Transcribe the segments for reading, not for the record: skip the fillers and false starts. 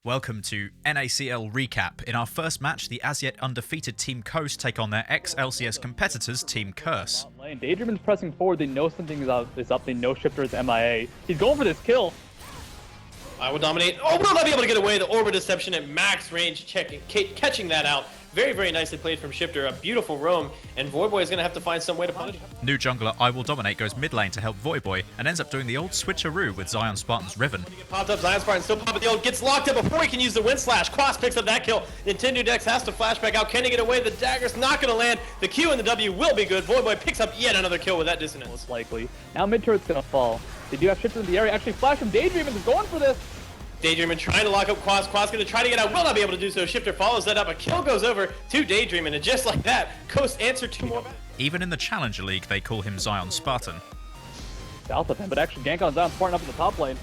Welcome to NACL Recap. In our first match, the as-yet undefeated Team Coast take on their ex-LCS competitors, Team Curse. Daydreamin's pressing forward, they know something is up, they know Shiphtur is MIA. He's going for this kill. IWDominate. Oh, will not be able to get away. The Orbit Deception at max range, catching that out. Very, very nicely played from Shiphtur. A beautiful roam, and Voyboy is going to have to find some way to punish him. New jungler IWDominate goes mid lane to help Voyboy and ends up doing the old switcheroo with ZionSpartan's Riven. Popped up, ZionSpartan still popping the ult, gets locked up before he can use the wind slash. Quas picks up that kill. NintendudeX has to flash back out. Can he get away? The dagger's not going to land. The Q and the W will be good. Voyboy picks up yet another kill with that dissonance. Most likely. Now mid turret's going to fall. They do have Shiphtur in the area. Actually, flash from Daydreamin is going for this. Daydreamin trying to lock up Quas. Quas going to try to get out. Will not be able to do so. Shiphtur follows that up. A kill goes over to Daydreamin, and just like that, Coast answered two more. Even in the Challenger League, they call him ZionSpartan. South of him, but actually gank on ZionSpartan up in the top lane.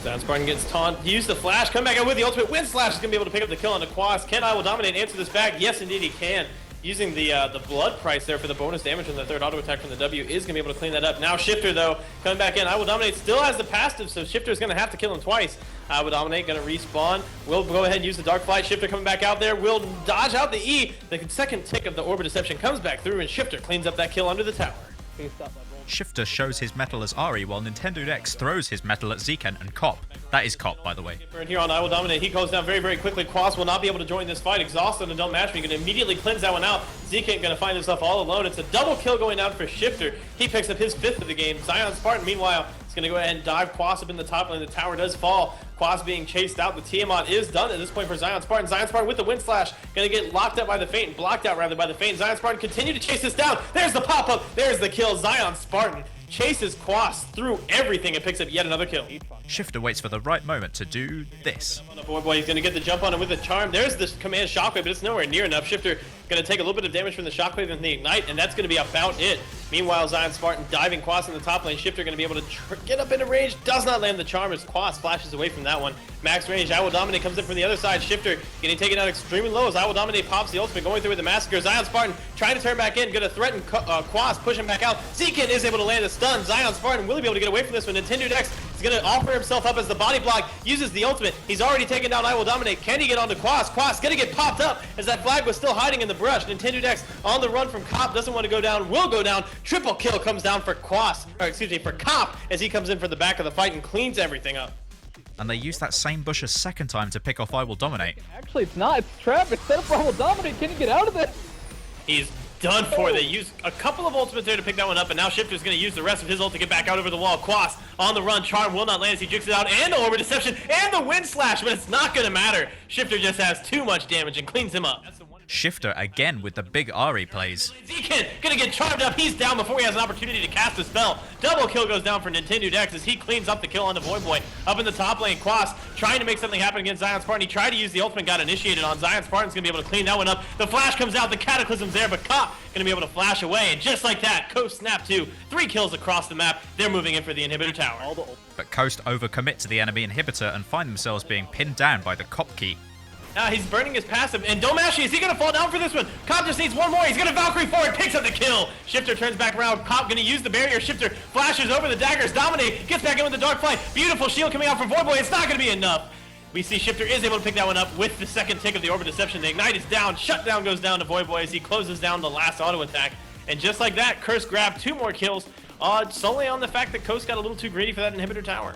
ZionSpartan gets taunt. He used the flash. Come back out with the ultimate. Wind slash is going to be able to pick up the kill on the Quas. Can IWDominate answer this back? Yes, indeed he can. Using the blood price there for the bonus damage and the third auto attack from the W is going to be able to clean that up. Now Shiphtur, though, coming back in. IWDominate still has the passive, so Shiphtur is going to have to kill him twice. IWDominate going to respawn. Will go ahead and use the Dark Flight. Shiphtur coming back out there. Will dodge out the E. The second tick of the Orbit Deception comes back through, and Shiphtur cleans up that kill under the tower. Shiphtur shows his metal as Ahri, while NintendudeX throws his metal at Zekent and Cop. That is Cop, by the way. And here on IWDominate, he goes down very, very quickly. Quas will not be able to join this fight. Exhausted and DontMashMe going to immediately cleanse that one out. Zekent going to find himself all alone. It's a double kill going out for Shiphtur. He picks up his 5th of the game. ZionSpartan, meanwhile, is going to go ahead and dive Quas up in the top lane. The tower does fall. Quas being chased out. The Tiamat is done at this point for ZionSpartan. ZionSpartan with the wind slash, going to get locked up by the Feint, blocked out rather by the Feint. ZionSpartan continue to chase this down. There's the pop-up. There's the kill. ZionSpartan chases Quas through everything and picks up yet another kill. Shiphtur waits for the right moment to do this. Voyboy, he's going to get the jump on him with the charm. There's this command shockwave, but it's nowhere near enough. Shiphtur going to take a little bit of damage from the shockwave and the ignite, and that's going to be about it. Meanwhile, ZionSpartan diving Quas in the top lane. Shiphtur going to be able to get up into range. Does not land the charm as Quas flashes away from that one. Max range. IWDominate comes in from the other side. Shiphtur getting taken out extremely low as IWDominate pops the ultimate, going through with the massacre. ZionSpartan trying to turn back in, going to threaten Quas, push him back out. Zekent is able to land a stun. ZionSpartan will be able to get away from this one. NintendudeX is going to offer himself up as the body block, uses the ultimate. He's already taken down IWDominate. Can he get onto Quas? Quas going to get popped up as that flag was still hiding in the brush. NintendudeX on the run from Cop, doesn't want to go down, will go down. Triple kill comes down for for Cop as he comes in for the back of the fight and cleans everything up. And they use that same bush a second time to pick off IWDominate. Actually, it's not. It's Trap. It's set up for IWDominate. Can he get out of this? He's done for. They used a couple of ultimates there to pick that one up, and now Shiphtur's going to use the rest of his ult to get back out over the wall. Quas on the run. Charm will not land as he jukes it out, and the Orbit Deception, and the Wind Slash, but it's not going to matter. Shiphtur just has too much damage and cleans him up. Shiphtur again with the big Ahri plays. Zekent gonna get charmed up. He's down before he has an opportunity to cast a spell. Double kill goes down for NintendudeX as he cleans up the kill on the Voyboy. Up in the top lane, Quas trying to make something happen against ZionSpartan. He tried to use the ultimate, got initiated on. ZionSpartan's gonna be able to clean that one up. The flash comes out, the Cataclysm's there, but Cop gonna be able to flash away. And just like that, Coast snap 2. 3 kills across the map. They're moving in for the inhibitor tower. But Coast overcommit to the enemy inhibitor and find themselves being pinned down by the Cop key. Now he's burning his passive, and DontMashMe, is he going to fall down for this one? Cop just needs one more. He's going to Valkyrie forward, picks up the kill. Shiphtur turns back around. Cop going to use the barrier. Shiphtur flashes over the daggers. Dominate, gets back in with the Dark Flight. Beautiful shield coming out from Voyboy. It's not going to be enough. We see Shiphtur is able to pick that one up with the second tick of the Orbit Deception. The ignite is down. Shutdown goes down to Voyboy as he closes down the last auto attack. And just like that, Curse grabbed 2 more kills, solely on the fact that Coast got a little too greedy for that inhibitor tower.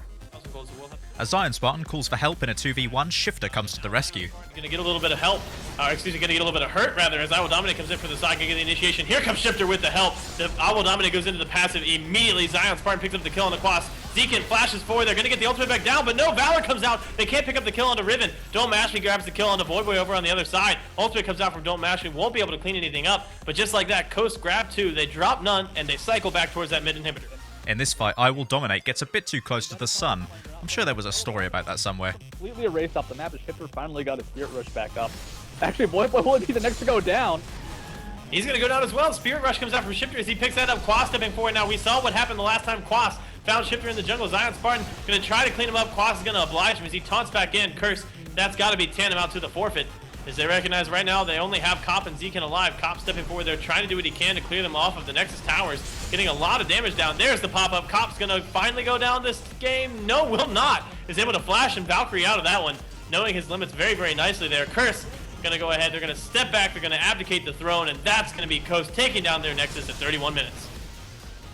As ZionSpartan calls for help in a 2v1, Shiphtur comes to the rescue. Gonna get a little bit of help. Gonna get a little bit of hurt, rather, as IWDominate comes in for the side, gonna get the initiation. Here comes Shiphtur with the help. The IWDominate goes into the passive immediately. ZionSpartan picks up the kill on the Quas. Zekent flashes forward. They're gonna get the ultimate back down, but no, Valor comes out. They can't pick up the kill onto Riven. DontMashMe grabs the kill onto Voyboy over on the other side. Ultimate comes out from DontMashMe. Won't be able to clean anything up, but just like that, Coast grab 2. They drop none, and they cycle back towards that mid inhibitor. In this fight, IWDominate gets a bit too close to the sun. I'm sure there was a story about that somewhere. Completely erased off the map, but Shiphtur finally got his Spirit Rush back up. Actually, Voyboy will be the next to go down. He's going to go down as well. Spirit Rush comes out from Shiphtur as he picks that up. Quas stepping forward. Now, we saw what happened the last time Quas found Shiphtur in the jungle. ZionSpartan going to try to clean him up. Quas is going to oblige him as he taunts back in. Curse, that's got to be tantamount to the forfeit. As they recognize right now, they only have Cop and Zekent alive. Cop stepping forward there, trying to do what he can to clear them off of the Nexus towers. Getting a lot of damage down. There's the pop-up. Cop's going to finally go down this game. No, will not. Is able to flash and Valkyrie out of that one. knowing his limits very, very nicely there. Curse gonna go ahead, they're gonna step back, they're gonna abdicate the throne, and that's gonna be Coast taking down their Nexus at 31 minutes.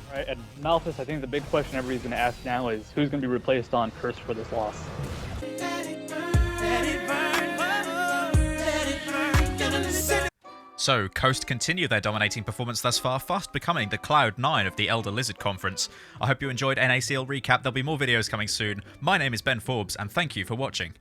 All right, and Malphus, I think the big question everybody's going to ask now is who's going to be replaced on Curse for this loss? So, Coast continue their dominating performance thus far, fast becoming the Cloud9 of the Elder Lizard Conference. I hope you enjoyed NACL Recap. There'll be more videos coming soon. My name is Ben Forbes, and thank you for watching.